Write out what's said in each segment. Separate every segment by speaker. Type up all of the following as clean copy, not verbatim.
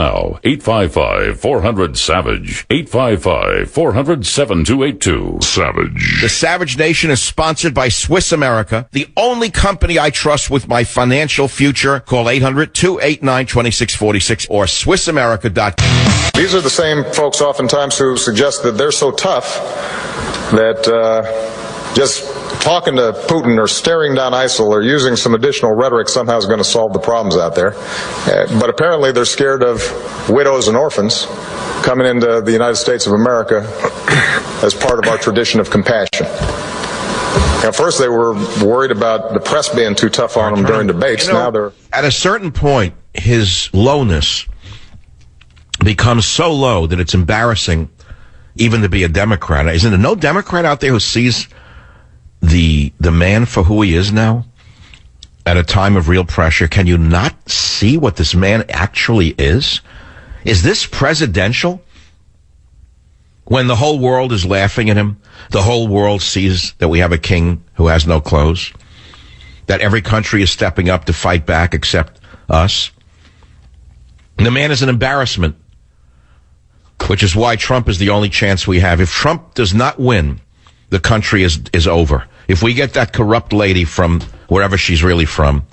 Speaker 1: Now, 855-400-SAVAGE. 855-400-7282. Savage.
Speaker 2: The Savage Nation is sponsored by Swiss America, the only company I trust with my financial future. Call 800-289-2646 or SwissAmerica.com.
Speaker 3: These are the same folks oftentimes who suggest that they're so tough that just talking to Putin or staring down ISIL or using some additional rhetoric somehow is going to solve the problems out there. But apparently they're scared of widows and orphans coming into the United States of America as part of our tradition of compassion. Now, first they were worried about the press being too tough on them during debates. Now they're...
Speaker 2: At a certain point, his lowness becomes so low that it's embarrassing even to be a Democrat. Isn't there no Democrat out there who sees the man for who he is now at a time of real pressure? Can you not see what this man actually is? Is this presidential? When the whole world is laughing at him, the whole world sees that we have a king who has no clothes, that every country is stepping up to fight back except us. And the man is an embarrassment, which is why Trump is the only chance we have. If Trump does not win, the country is over. If we get that corrupt lady from wherever she's really from,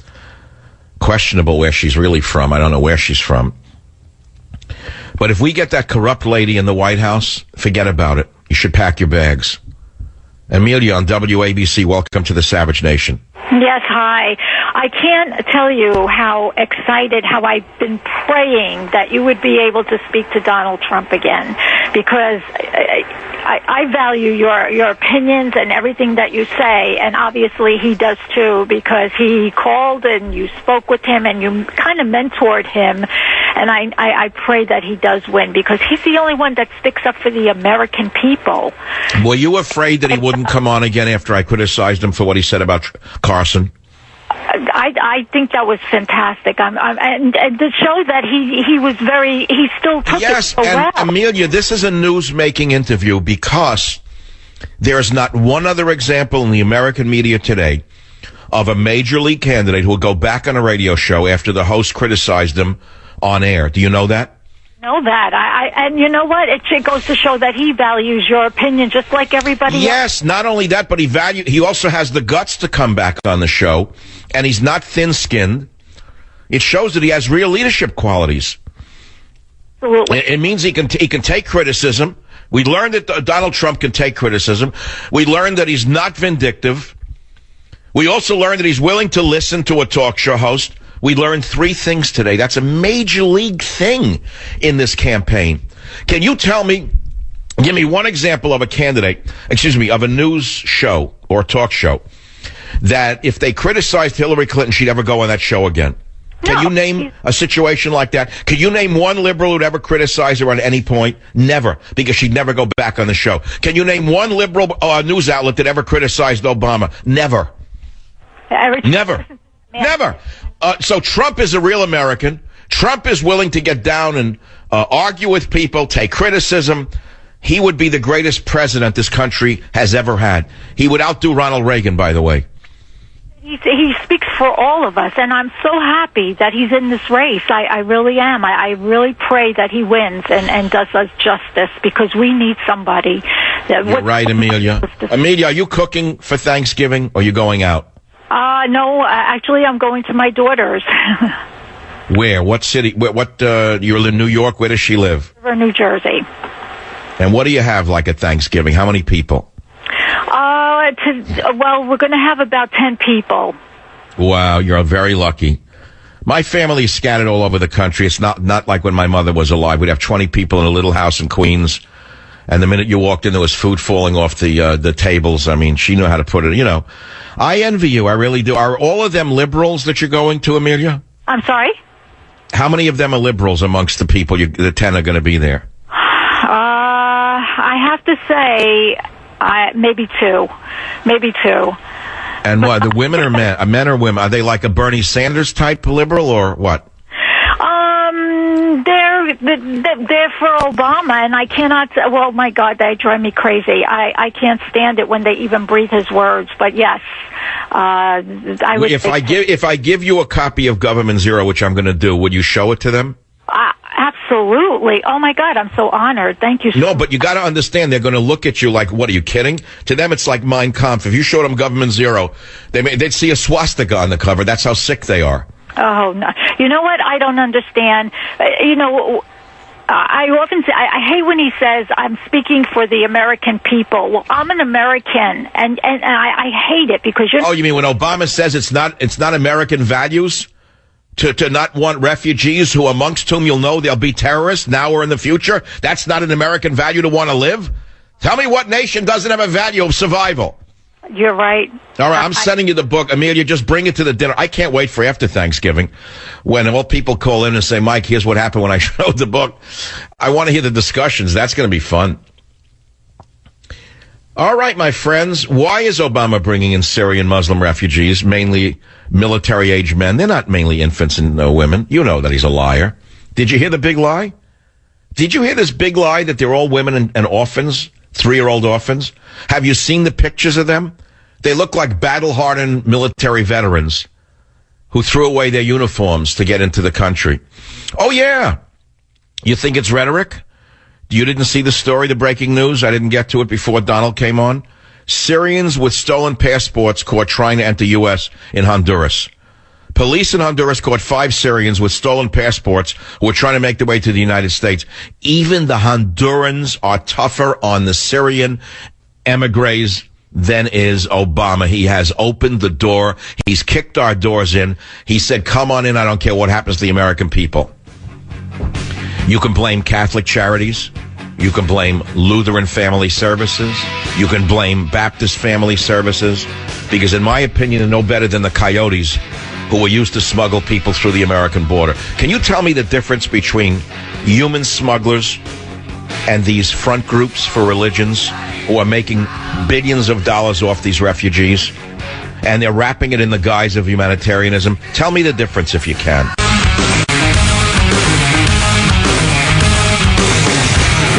Speaker 2: questionable where she's really from, I don't know where she's from, but if we get that corrupt lady in the White House, forget about it. You should pack your bags. Amelia on WABC, welcome to the Savage Nation.
Speaker 4: Yes, hi. I can't tell you how excited, how I've been praying that you would be able to speak to Donald Trump again, because I value your opinions and everything that you say, and obviously he does too, because he called and you spoke with him and you kind of mentored him, and I pray that he does win, because he's the only one that sticks up for the American people.
Speaker 2: Were you afraid that he wouldn't come on again after I criticized him for what he said about Carson?
Speaker 4: I think that was fantastic. And to show that he still took it so well.
Speaker 2: And Amelia, this is a news-making interview because there's not one other example in the American media today of a major league candidate who will go back on a radio show after the host criticized him on air. Do you know that?
Speaker 4: Know that. And you know what? It goes to show that he values your opinion just like everybody else.
Speaker 2: Yes, not only that, but he also has the guts to come back on the show, and he's not thin-skinned. It shows that he has real leadership qualities.
Speaker 4: Absolutely.
Speaker 2: It means he can take criticism. We learned that Donald Trump can take criticism. We learned that he's not vindictive. We also learned that he's willing to listen to a talk show host. We learned 3 things today. That's a major league thing in this campaign. Can you give me one example of a of a news show or talk show that if they criticized Hillary Clinton, she'd ever go on that show again? Can you name a situation like that? Can you name one liberal who'd ever criticize her on any point? Never, because she'd never go back on the show. Can you name one liberal news outlet that ever criticized Obama? Never. Never. Never. So Trump is a real American. Trump is willing to get down and argue with people, take criticism. He would be the greatest president this country has ever had. He would outdo Ronald Reagan, by the way.
Speaker 4: He speaks for all of us, and I'm so happy that he's in this race. I really am. I really pray that he wins and does us justice, because we need somebody.
Speaker 2: You're right, Amelia. Amelia, are you cooking for Thanksgiving, or are you going out?
Speaker 4: No, actually, I'm going to my daughter's.
Speaker 2: Where? What city? You're in New York. Where does she live?
Speaker 4: New Jersey.
Speaker 2: And what do you have like at Thanksgiving? How many people?
Speaker 4: We're going to have about 10 people.
Speaker 2: Wow, you're very lucky. My family is scattered all over the country. It's not like when my mother was alive. We'd have 20 people in a little house in Queens. And the minute you walked in, there was food falling off the tables. I mean, she knew how to put it, I envy you. I really do. Are all of them liberals that you're going to, Amelia?
Speaker 4: I'm sorry?
Speaker 2: How many of them are liberals amongst the people, the 10 are going to be there?
Speaker 4: I have to say, maybe 2. Maybe 2.
Speaker 2: And what, the women or men? Men or women? Are they like a Bernie Sanders type liberal or what?
Speaker 4: They're for Obama, and I cannot. Well, my God, they drive me crazy. I can't stand it when they even breathe his words. But yes, I would.
Speaker 2: If I give you a copy of Government Zero, which I'm going to do, would you show it to them?
Speaker 4: Absolutely. Oh, my God, I'm so honored. Thank you.
Speaker 2: No, but you got to understand, they're going to look at you like, what, are you kidding? To them, it's like Mein Kampf. If you showed them Government Zero, they'd see a swastika on the cover. That's how sick they are.
Speaker 4: Oh, no. You know what? I don't understand. I often say, I hate when he says, I'm speaking for the American people. Well, I'm an American, and I hate it because you're...
Speaker 2: Oh, you mean when Obama says it's not American values to not want refugees who amongst whom you'll know they'll be terrorists now or in the future? That's not an American value to want to live? Tell me what nation doesn't have a value of survival?
Speaker 4: You're right.
Speaker 2: All right, I'm sending you the book. Amelia, just bring it to the dinner. I can't wait for after Thanksgiving when all people call in and say, Mike, here's what happened when I showed the book. I want to hear the discussions. That's going to be fun. All right, my friends. Why is Obama bringing in Syrian Muslim refugees, mainly military-age men? They're not mainly infants and women. You know that he's a liar. Did you hear the big lie? Did you hear this big lie that they're all women and orphans? 3-year-old orphans? Have you seen the pictures of them? They look like battle-hardened military veterans who threw away their uniforms to get into the country. Oh, yeah. You think it's rhetoric? You didn't see the story, the breaking news? I didn't get to it before Donald came on. Syrians with stolen passports caught trying to enter U.S. in Honduras. Police in Honduras caught 5 Syrians with stolen passports who were trying to make their way to the United States. Even the Hondurans are tougher on the Syrian emigres than is Obama. He has opened the door. He's kicked our doors in. He said, come on in. I don't care what happens to the American people. You can blame Catholic charities. You can blame Lutheran Family Services. You can blame Baptist Family Services. Because in my opinion, they're no better than the coyotes who were used to smuggle people through the American border. Can you tell me the difference between human smugglers and these front groups for religions who are making billions of dollars off these refugees, and they're wrapping it in the guise of humanitarianism? Tell me the difference if you can.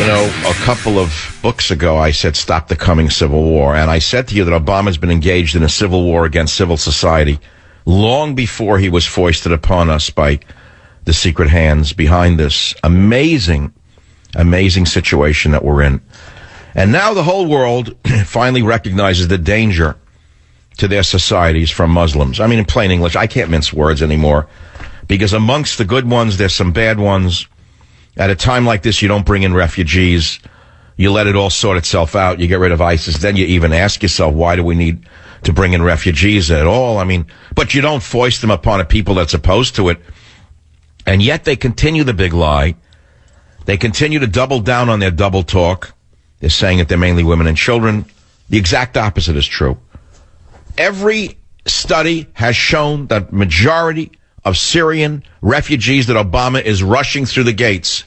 Speaker 2: You know, a couple of books ago, I said, stop the coming civil war. And I said to you that Obama's been engaged in a civil war against civil society long before he was foisted upon us by the secret hands behind this amazing situation that we're in. And now the whole world finally recognizes the danger to their societies from Muslims. I mean, in plain English, I can't mince words anymore, because amongst the good ones, there's some bad ones. At a time like this, you don't bring in refugees. You let it all sort itself out. You get rid of ISIS. Then you even ask yourself, why do we need to bring in refugees at all? I mean, but you don't foist them upon a people that's opposed to it. And yet they continue the big lie. They continue to double down on their double talk. They're saying that they're mainly women and children. The exact opposite is true. Every study has shown that majority of Syrian refugees that Obama is rushing through the gates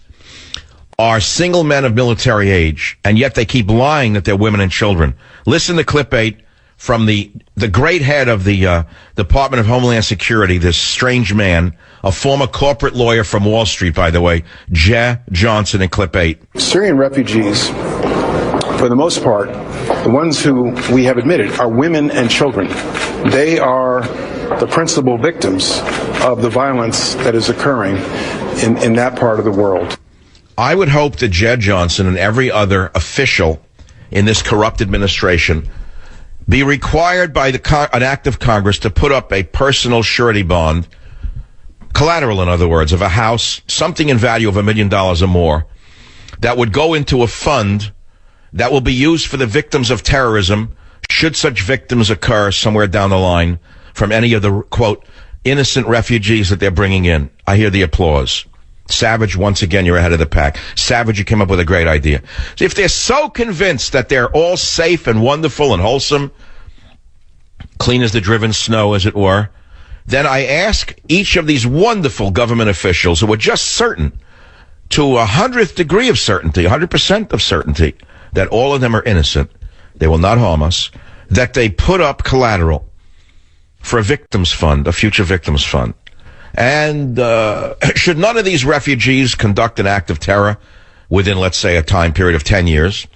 Speaker 2: are single men of military age, and yet they keep lying that they're women and children. Listen to clip 8 from the great head of the Department of Homeland Security, this strange man, a former corporate lawyer from Wall Street, by the way, Jeh Johnson, in clip 8.
Speaker 1: Syrian refugees, for the most part, the ones who we have admitted are women and children. They are the principal victims of the violence that is occurring in that part of the world.
Speaker 2: I would hope that Jeh Johnson and every other official in this corrupt administration be required by an act of Congress to put up a personal surety bond, collateral, in other words, of a house, something in value of $1 million or more, that would go into a fund that will be used for the victims of terrorism, should such victims occur somewhere down the line from any of the, quote, innocent refugees that they're bringing in. I hear the applause. Savage, once again, you're ahead of the pack. Savage, you came up with a great idea. So if they're so convinced that they're all safe and wonderful and wholesome, clean as the driven snow, as it were, then I ask each of these wonderful government officials who are just certain, to 100th degree of certainty, 100% of certainty, that all of them are innocent, they will not harm us, that they put up collateral for a victims fund, a future victims fund. And should none of these refugees conduct an act of terror within, let's say, a time period of 10 years,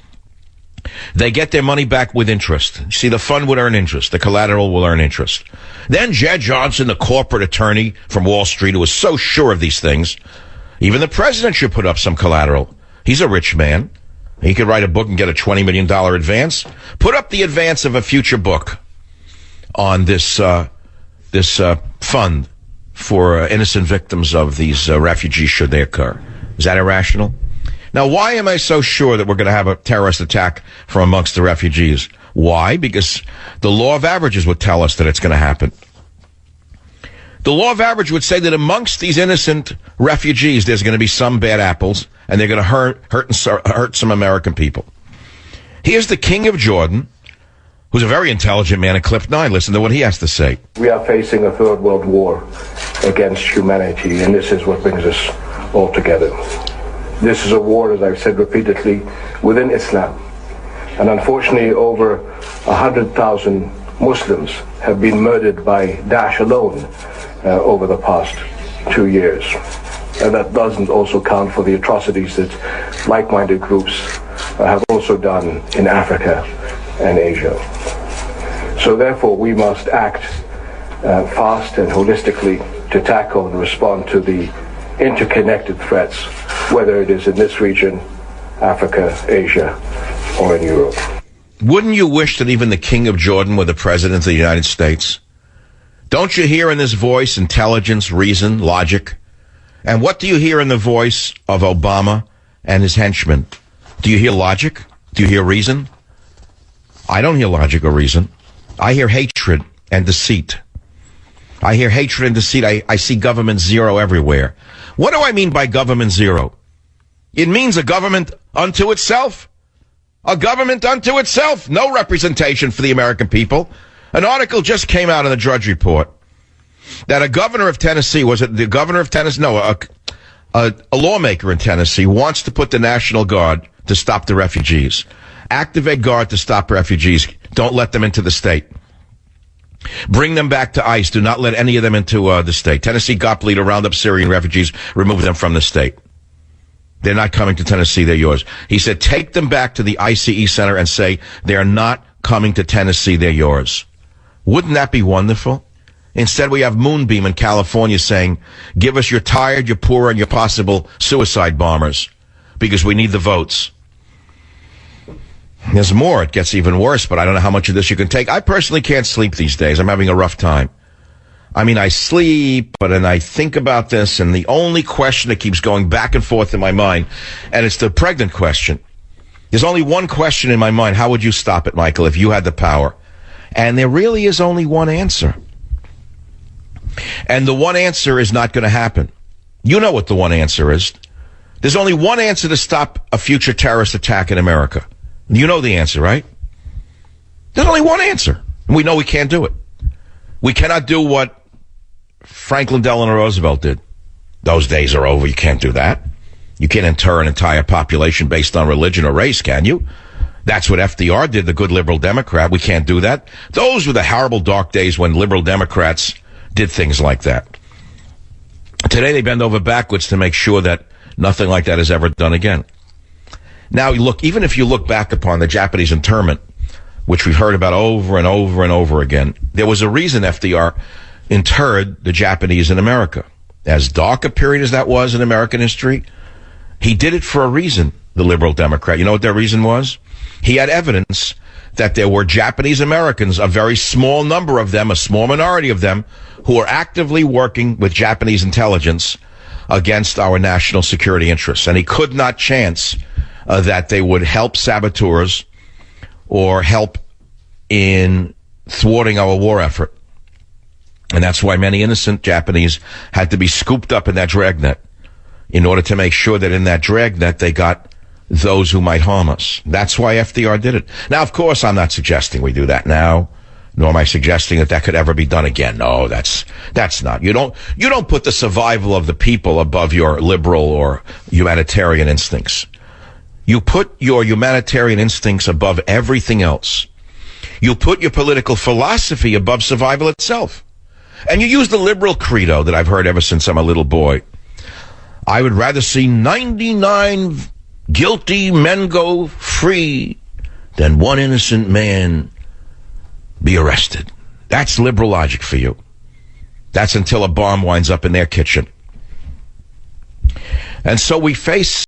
Speaker 2: they get their money back with interest. You see, the fund would earn interest. The collateral will earn interest. Then Jeh Johnson, the corporate attorney from Wall Street, who was so sure of these things, Even the president should put up some collateral. He's a rich man. He could write a book and get a $20 million advance. Put up the advance of a future book on this fund for innocent victims of these refugees should they occur. Is that irrational? Now, why am I so sure that we're going to have a terrorist attack from amongst the refugees? Why? Because the law of averages would tell us that it's going to happen. The law of average would say that amongst these innocent refugees, there's going to be some bad apples, and they're going to hurt some American people. Here's the King of Jordan, who's a very intelligent man in Clip 9. Listen to what he has to say.
Speaker 5: We are facing a third world war against humanity, and this is what brings us all together. This is a war, as I've said repeatedly, within Islam. And unfortunately, over 100,000 Muslims have been murdered by Daesh alone over the past 2 years. And that doesn't also count for the atrocities that like-minded groups have also done in Africa and Asia. So therefore, we must act fast and holistically to tackle and respond to the interconnected threats, whether it is in this region, Africa, Asia, or in Europe.
Speaker 2: Wouldn't you wish that even the King of Jordan were the President of the United States? Don't you hear in his voice intelligence, reason, logic? And what do you hear in the voice of Obama and his henchmen? Do you hear logic? Do you hear reason? I don't hear logic or reason. I hear hatred and deceit. I hear hatred and deceit. I see government zero everywhere. What do I mean by government zero? It means a government unto itself. A government unto itself. No representation for the American people. An article just came out in the Drudge Report that a governor of Tennessee, was it the governor of Tennessee? No, a lawmaker in Tennessee wants to put the National Guard to stop the refugees. Activate Guard to stop refugees. Don't let them into the state. Bring them back to ICE. Do not let any of them into the state. Tennessee GOP leader round up Syrian refugees, remove them from the state. They're not coming to Tennessee, they're yours. He said, take them back to the ICE center and say, they're not coming to Tennessee, they're yours. Wouldn't that be wonderful? Instead, we have Moonbeam in California saying, give us your tired, your poor, and your possible suicide bombers, because we need the votes. There's more. It gets even worse, but I don't know how much of this you can take. I personally can't sleep these days. I'm having a rough time. I mean, I sleep, but then I think about this, and the only question that keeps going back and forth in my mind, and it's the pregnant question. There's only one question in my mind. How would you stop it, Michael, if you had the power? And there really is only one answer. And the one answer is not going to happen. You know what the one answer is. There's only one answer to stop a future terrorist attack in America. You know the answer, right? There's only one answer. And we know we can't do it. We cannot do what Franklin Delano Roosevelt did. Those days are over. You can't do that. You can't inter an entire population based on religion or race, can you? That's what FDR did, the good liberal Democrat. We can't do that. Those were the horrible dark days when liberal Democrats did things like that. Today they bend over backwards to make sure that nothing like that is ever done again. Now, look, even if you look back upon the Japanese internment, which we've heard about over and over and over again, there was a reason FDR interred the Japanese in America. As dark a period as that was in American history, he did it for a reason, the liberal Democrat. You know what their reason was? He had evidence that there were Japanese Americans, a very small number of them, a small minority of them, who were actively working with Japanese intelligence against our national security interests. And he could not chance that they would help saboteurs or help in thwarting our war effort. And that's why many innocent Japanese had to be scooped up in that dragnet in order to make sure that in that dragnet they got those who might harm us. That's why FDR did it. Now, of course, I'm not suggesting we do that now, nor am I suggesting that that could ever be done again. No, that's not. You don't put the survival of the people above your liberal or humanitarian instincts. You put your humanitarian instincts above everything else. You put your political philosophy above survival itself. And you use the liberal credo that I've heard ever since I'm a little boy. I would rather see 99 guilty men go free than one innocent man be arrested. That's liberal logic for you. That's until a bomb winds up in their kitchen. And so we face